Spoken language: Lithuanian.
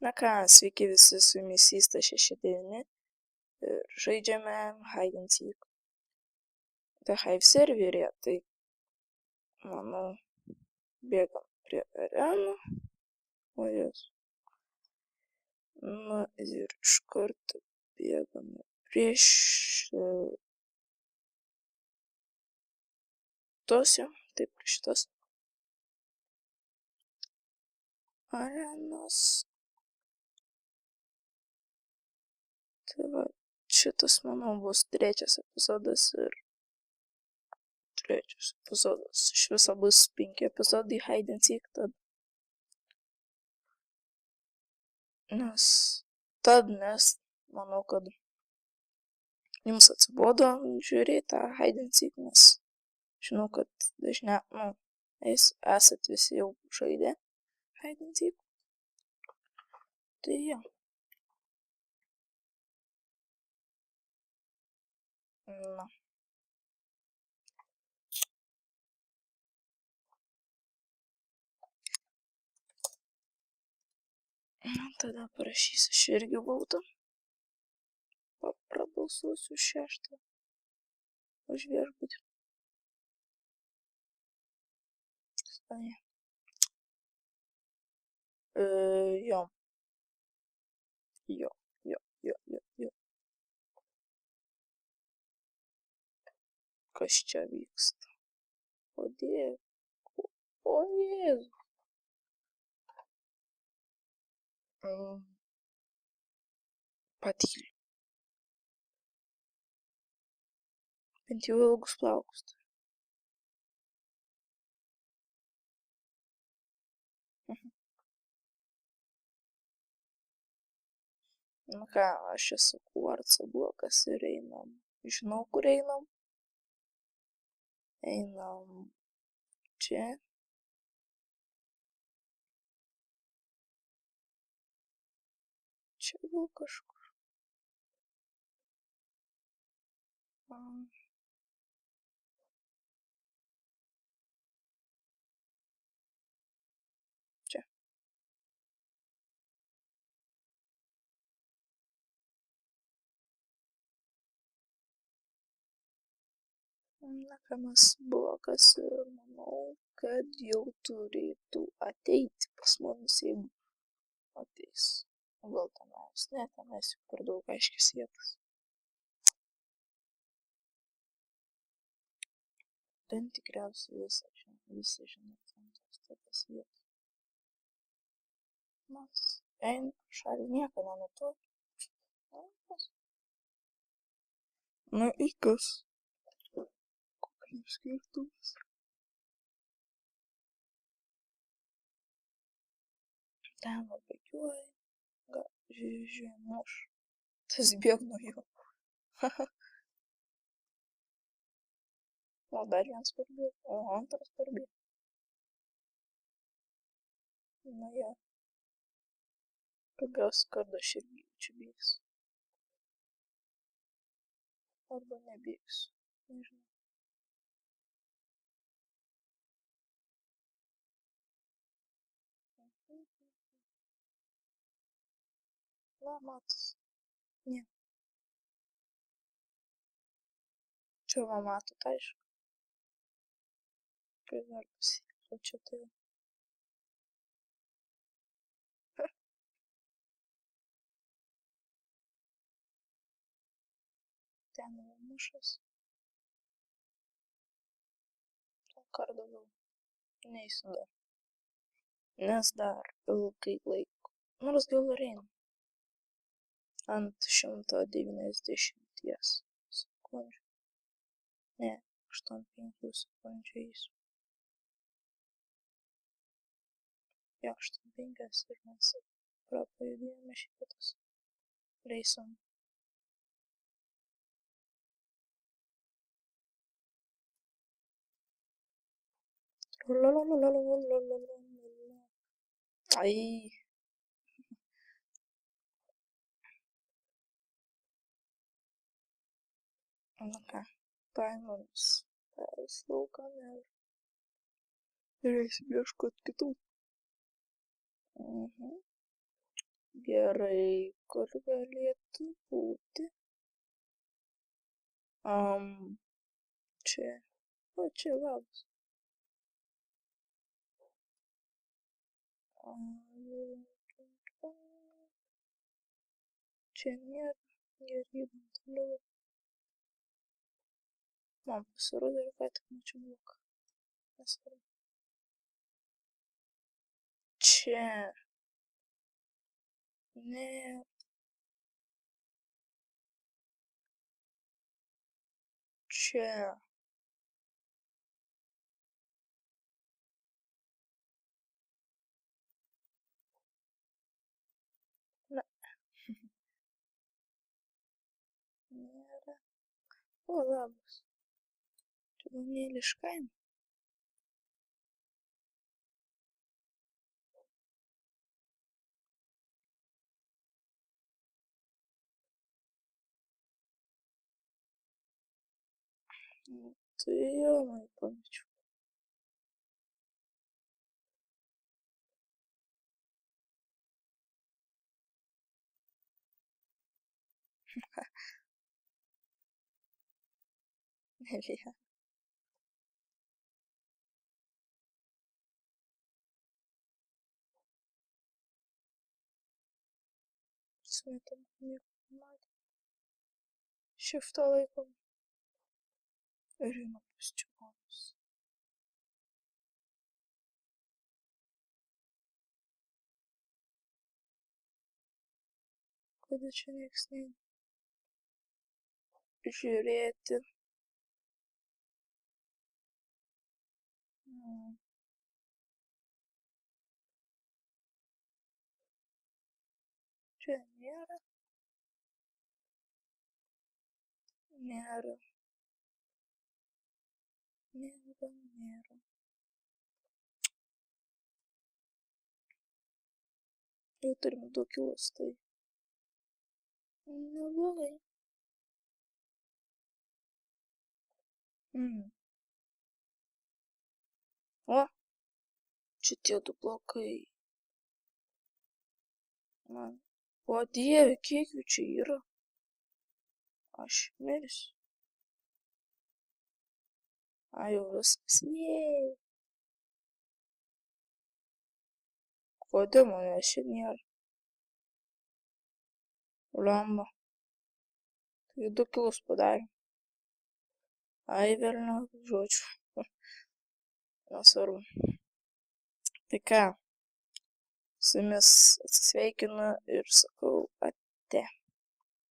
Na ką, sveiki visi, su jumis Systa69 ir žaidžiame Hide and Seek. The Hive serveryje, tai, manau, bėgam prie arenų. O jas. Na ir iš karto bėgame prie šitos jau, taip, prie šitos arenos. Tai va, šitas, manau, bus trečias epizodas ir trečias epizodas. Iš viso bus 5 epizodai Hide and Seek, nes manau, kad jums atsibodo žiūrėti tą Hide and Seek, nes žinau, kad esat visi jau žaidę Hide and Seek. Tai jo. Na. Tada parašysiu aš irgi vaudą. Prabalsuosiu 6 už viešbutį. Jo. Kas čia vyksta? O Dieve. O Jėzu. Patyliu. Bent jau ilgus plaukus. Na ką, aš esu kvarco blokas ir einam. Žinau, kur einam. Einam čia. Čia gal kažkur. Čia. Na ką, mes blokas ir manau, kad jau turėtų ateiti pas mumis, jeigu ateis. Gal tenais, ne, tenais jau per daug aiškis vietas. Ten tikriausiai visi žino, tas vietas. Mes einam šalį, nieko nenutu. Na, į kas? Kokiais skirtumas? Ten va bėgiuoja. Gal, žiūrėjau, aš. Tas bėg nuo jo. O dar vienas parbėg, o antras parbėg. Na jo. Pigios kardą aš irgi čia bėgsiu. Arba nebėgsiu. Nežinau. Na, matos. Ne. Čia va matot, aišku. Kai dar pasiekliu čia tai. Ten jau mušas. Kardą gal neįsiu dar. Nes dar ilgai laiko. Nors gal ir einu. Ant 190 sekundžių. Ne, 85 sekundžių eisiu. Jo, 85 ir mes prapajudėjome šitas. Reisom. Ai. Na ką, paėmams. Perslaukam ir eisim ieškot kitų. Gerai, kur galėtų būti? Čia. O, čia labas. Čia nėra. Gerai, toliau. Man pasirodė, ir ką tik mačiau bloką. Nesvarbu. Čia. Ne. Čia. Na. Nėra. O, labas. Čia gal mėly iš kaimo. Tai jau man pamečiau. Nelija. Smetam nieko matė. Shiftą laikom. Ir einu pas čigonus. Kada čia nieks neina? Žiūrėti. Čia nėra. Nėra. Nėra. Jau turime 2 kilus, tai neblogai. O, čia tie 2 blokai. Man. O dieve, kiek jų čia yra? Aš mirsiu. Ai, jau viskas. Jei. Kodėl manęs čia nėra? Lemba. Tai 2 kilus padarėm. Ai, velnio, žodžiu. Nesvarbu. Tai ką, su jumis atsisveikinu ir sakau ate.